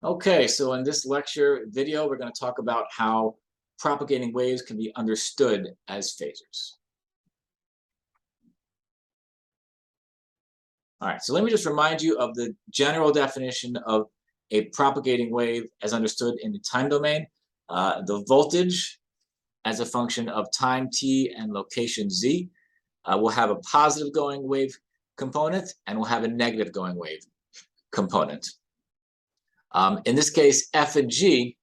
Okay, so in this lecture video, we're going to talk about how propagating waves can be understood as phasors. All right, so let me just remind you of the general definition of a propagating wave as understood in the time domain. The voltage as a function of time t and location z will have a positive going wave component and will have a negative going wave component. In this case, f and g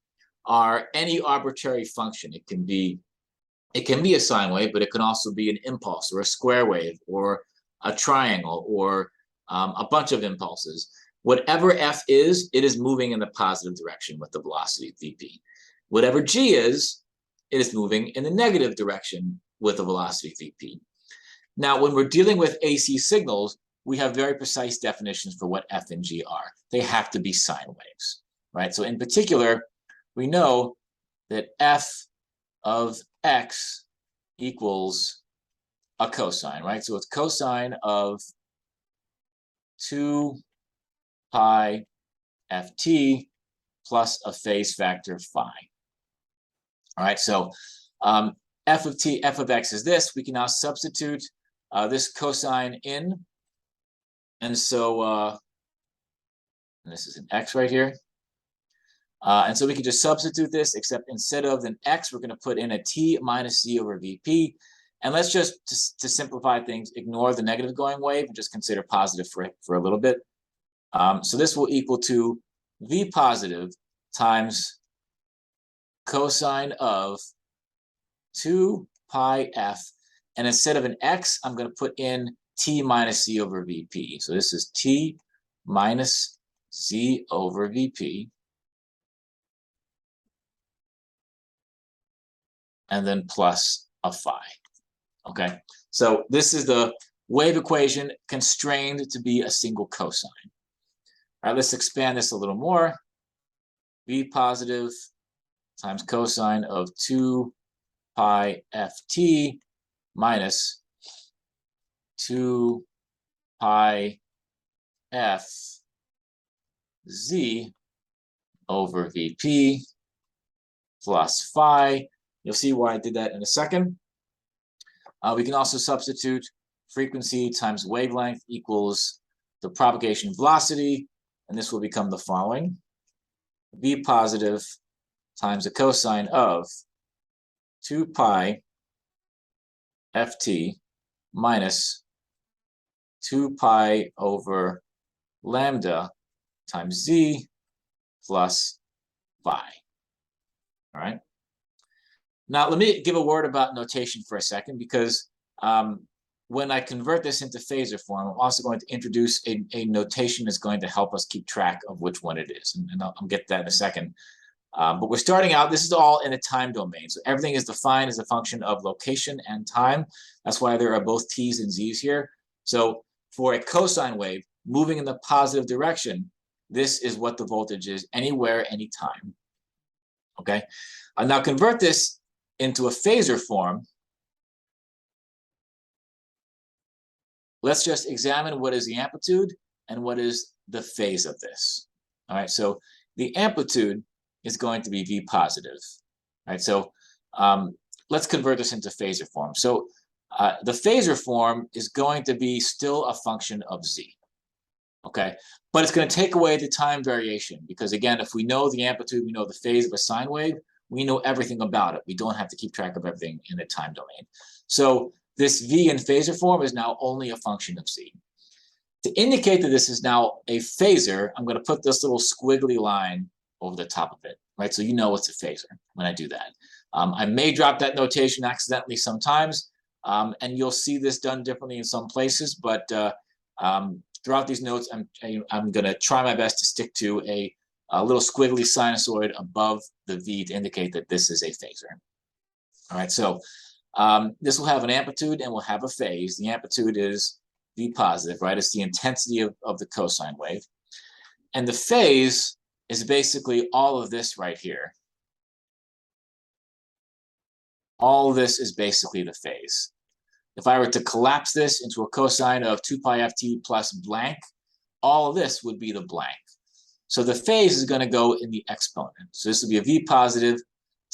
are any arbitrary function. It can be a sine wave, but it can also be an impulse or a square wave or a triangle or a bunch of impulses. Whatever f is, it is moving in the positive direction with the velocity vp. Whatever g is, it is moving in the negative direction with the velocity vp. Now, when we're dealing with AC signals, we have very precise definitions for what f and g are. They have to be sine waves, right? So in particular, we know that f of x equals a cosine, right? So it's cosine of 2 pi ft plus a phase factor phi. All right, so f of x is this. We can now substitute this cosine in. And so, and this is an x right here. And so we can just substitute this, except instead of an x, we're going to put in a t minus z over vp. And let's just to simplify things, ignore the negative going wave and just consider positive for a little bit. So this will equal to v positive times cosine of 2 pi f. And instead of an x, I'm going to put in t minus z over vp. So this is t minus z over vp. And then plus a phi. Okay, so this is the wave equation constrained to be a single cosine. All right, let's expand this a little more. V positive times cosine of 2 pi ft minus 2 pi f z over vp plus phi. You'll see why I did that in a second. We can also substitute frequency times wavelength equals the propagation velocity, and this will become the following. V positive times the cosine of 2 pi ft minus 2 pi over lambda times z plus phi. All right. Now, let me give a word about notation for a second, because when I convert this into phasor form, I'm also going to introduce a notation that's going to help us keep track of which one it is. And I'll get that in a second. But we're starting out, this is all in a time domain. So everything is defined as a function of location and time. That's why there are both t's and z's here. So for a cosine wave moving in the positive direction, this is what the voltage is anywhere, anytime. Okay, I'll now convert this into a phasor form. Let's just examine what is the amplitude and what is the phase of this. All right, so the amplitude is going to be v positive. All right, so let's convert this into phasor form. So the phasor form is going to be still a function of z. Okay, but it's going to take away the time variation, because again, if we know the amplitude, we know the phase of a sine wave, we know everything about it. We don't have to keep track of everything in the time domain. So this v in phasor form is now only a function of z. To indicate that this is now a phasor, I'm going to put this little squiggly line over the top of it, right? So you know it's a phasor when I do that. I may drop that notation accidentally sometimes, and you'll see this done differently in some places, but throughout these notes, I'm going to try my best to stick to a little squiggly sinusoid above the v to indicate that this is a phasor. All right, so this will have an amplitude and will have a phase. The amplitude is v positive, right? It's the intensity of the cosine wave. And the phase is basically all of this right here. All of this is basically the phase. If I were to collapse this into a cosine of 2 pi ft plus blank, all of this would be the blank. So the phase is going to go in the exponent. So this will be a v positive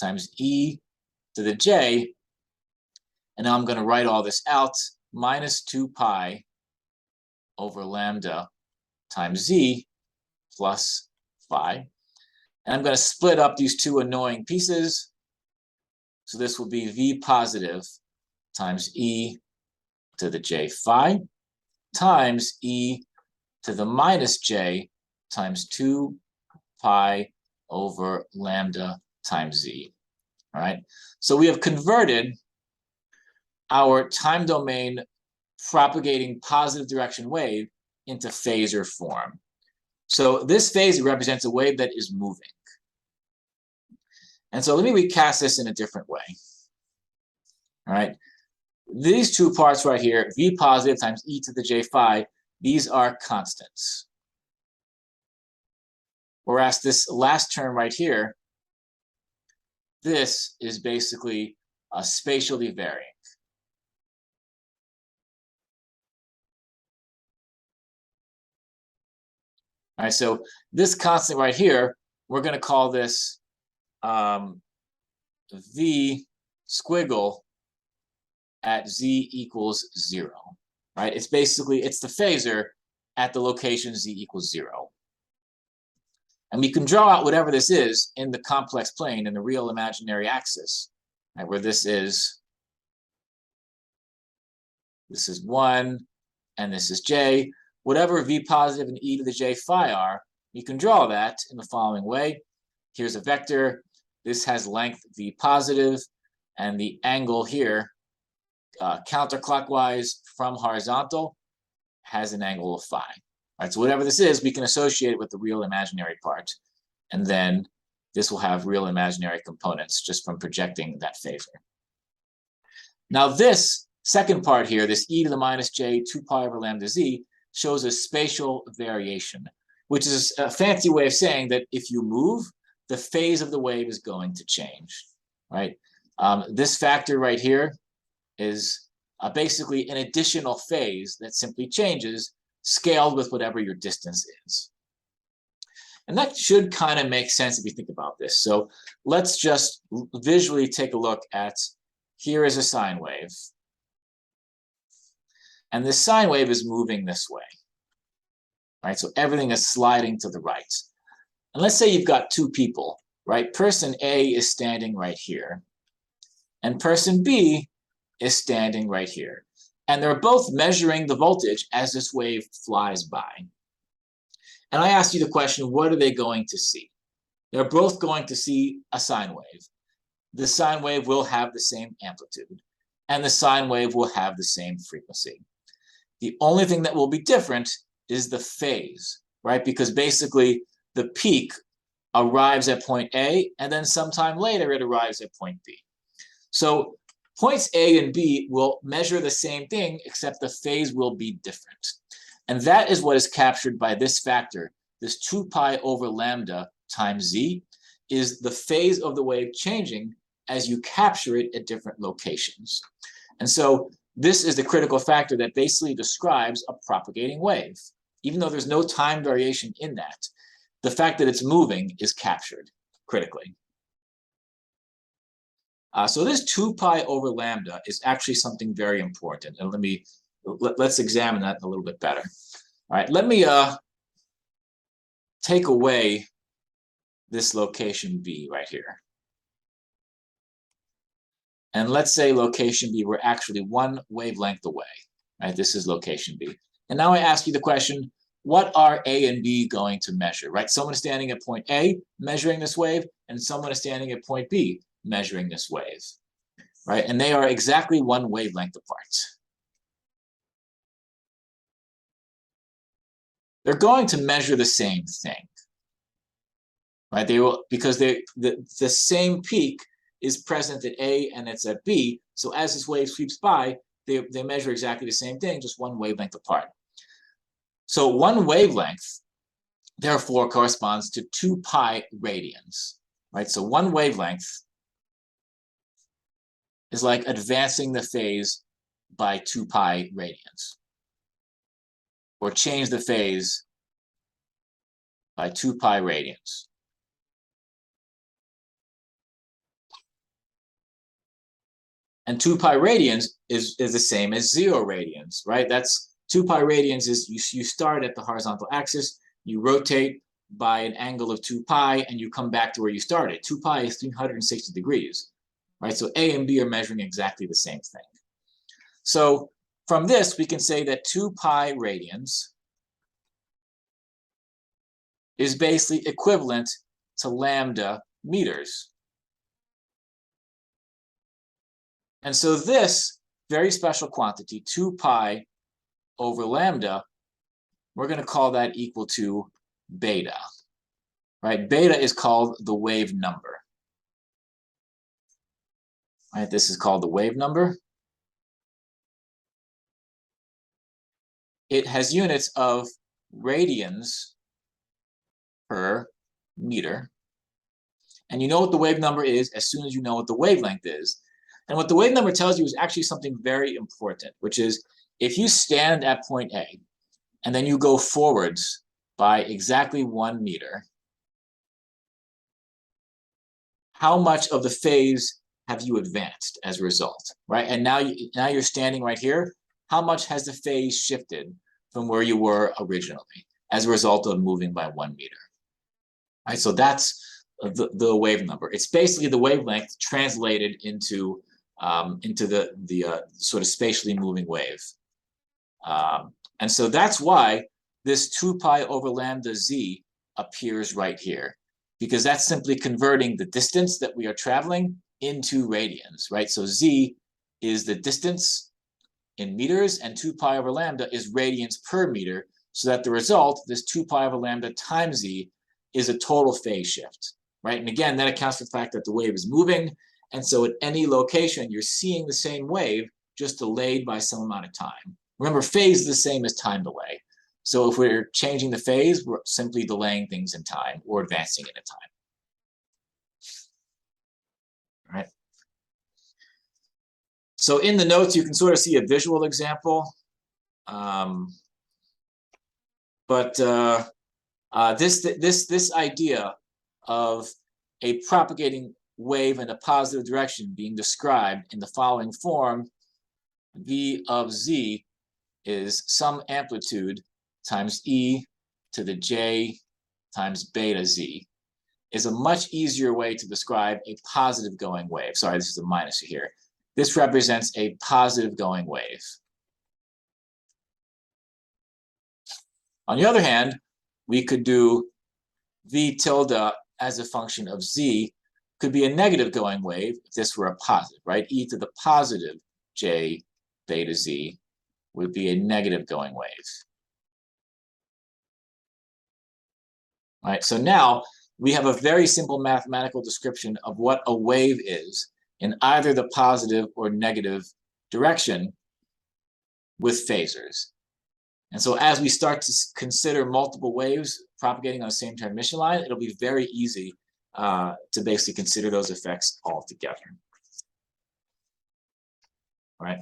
times e to the j. And now I'm going to write all this out, minus 2 pi over lambda times z plus phi. And I'm going to split up these two annoying pieces. So this will be v positive times e to the j phi times e to the minus j times 2 pi over lambda times z. All right. So we have converted our time domain propagating positive direction wave into phasor form. So this phasor represents a wave that is moving. And so let me recast this in a different way. All right. These two parts right here, v positive times e to the j phi, these are constants. Whereas this last term right here, this is basically spatially varying. All right, so this constant right here, we're going to call this v squiggle at z equals 0. Right? It's basically, it's the phasor at the location z equals 0. And we can draw out whatever this is in the complex plane, in the real imaginary axis, right, where this is 1, and this is j. Whatever v positive and e to the j phi are, you can draw that in the following way. Here's a vector. This has length v positive, and the angle here, counterclockwise from horizontal, has an angle of phi. All right, so whatever this is, we can associate it with the real imaginary part. And then this will have real imaginary components just from projecting that phasor. Now this second part here, this e to the minus j 2 pi over lambda z, shows a spatial variation, which is a fancy way of saying that if you move, the phase of the wave is going to change, right? This factor right here is basically an additional phase that simply changes, scaled with whatever your distance is. And that should kind of make sense if you think about this. So let's just visually take a look at, here is a sine wave. And this sine wave is moving this way, right? So everything is sliding to the right. And let's say you've got two people, right? Person A is standing right here, and person B is standing right here. And they're both measuring the voltage as this wave flies by. And I asked you the question, what are they going to see? They're both going to see a sine wave. The sine wave will have the same amplitude, and the sine wave will have the same frequency. The only thing that will be different is the phase, right? Because basically the peak arrives at point A, and then sometime later it arrives at point B. So points A and B will measure the same thing, except the phase will be different. And that is what is captured by this factor. This 2 pi over lambda times z is the phase of the wave changing as you capture it at different locations. And so this is the critical factor that basically describes a propagating wave. Even though there's no time variation in that, the fact that it's moving is captured critically. So this 2 pi over lambda is actually something very important. And let's examine that a little bit better. All right, let me take away this location B right here. And let's say location B, we're actually one wavelength away, right? This is location B. And now I ask you the question, what are A and B going to measure, right? Someone is standing at point A measuring this wave, and someone is standing at point B measuring this wave, right? And they are exactly one wavelength apart. They're going to measure the same thing, right? They will, because the same peak is present at A and it's at B. So as this wave sweeps by, they measure exactly the same thing, just one wavelength apart. So one wavelength, therefore, corresponds to 2 pi radians, right? So one wavelength is like advancing the phase by 2 pi radians, or change the phase by 2 pi radians. And 2 pi radians is the same as 0 radians, right? That's 2 pi radians is you start at the horizontal axis, you rotate by an angle of 2 pi, and you come back to where you started. 2 pi is 360 degrees, right? So A and B are measuring exactly the same thing. So from this, we can say that 2 pi radians is basically equivalent to lambda meters. And so this very special quantity, 2 pi over lambda, we're going to call that equal to beta, right? Beta is called the wave number, right? This is called the wave number. It has units of radians per meter. And you know what the wave number is as soon as you know what the wavelength is. And what the wave number tells you is actually something very important, which is if you stand at point A and then you go forwards by exactly 1 meter, how much of the phase have you advanced as a result, right? And now you're standing right here. How much has the phase shifted from where you were originally as a result of moving by 1 meter? Right, so that's the wave number. It's basically the wavelength translated into the sort of spatially moving wave. And so that's why this 2 pi over lambda z appears right here, because that's simply converting the distance that we are traveling into radians, right? So z is the distance in meters, and 2 pi over lambda is radians per meter, so that the result, this 2 pi over lambda times z, is a total phase shift, right? And again, that accounts for the fact that the wave is moving, and so at any location, you're seeing the same wave, just delayed by some amount of time. Remember, phase is the same as time delay. So if we're changing the phase, we're simply delaying things in time or advancing it in time. All right. So in the notes, you can sort of see a visual example. This idea of a propagating wave in a positive direction being described in the following form: V of z is some amplitude times e to the j times beta z, is a much easier way to describe a positive going wave. Sorry, this is a minus here. This represents a positive going wave. On the other hand, we could do v tilde as a function of z could be a negative going wave if this were a positive, right? E to the positive j beta z would be a negative going wave. All right, so now we have a very simple mathematical description of what a wave is in either the positive or negative direction with phasors. And so as we start to consider multiple waves propagating on the same transmission line, it'll be very easy to basically consider those effects all together. All right.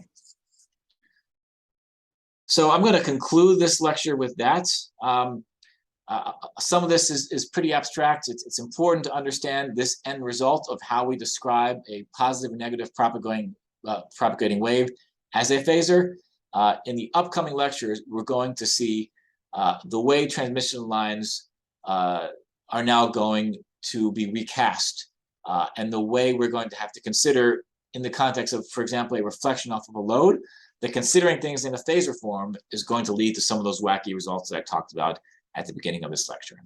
So I'm going to conclude this lecture with that. Some of this is pretty abstract. It's important to understand this end result of how we describe a positive and negative propagating wave as a phasor. In the upcoming lectures, we're going to see the way transmission lines are now going to be recast, and the way we're going to have to consider in the context of, for example, a reflection off of a load, that considering things in a phasor form is going to lead to some of those wacky results that I talked about at the beginning of this lecture.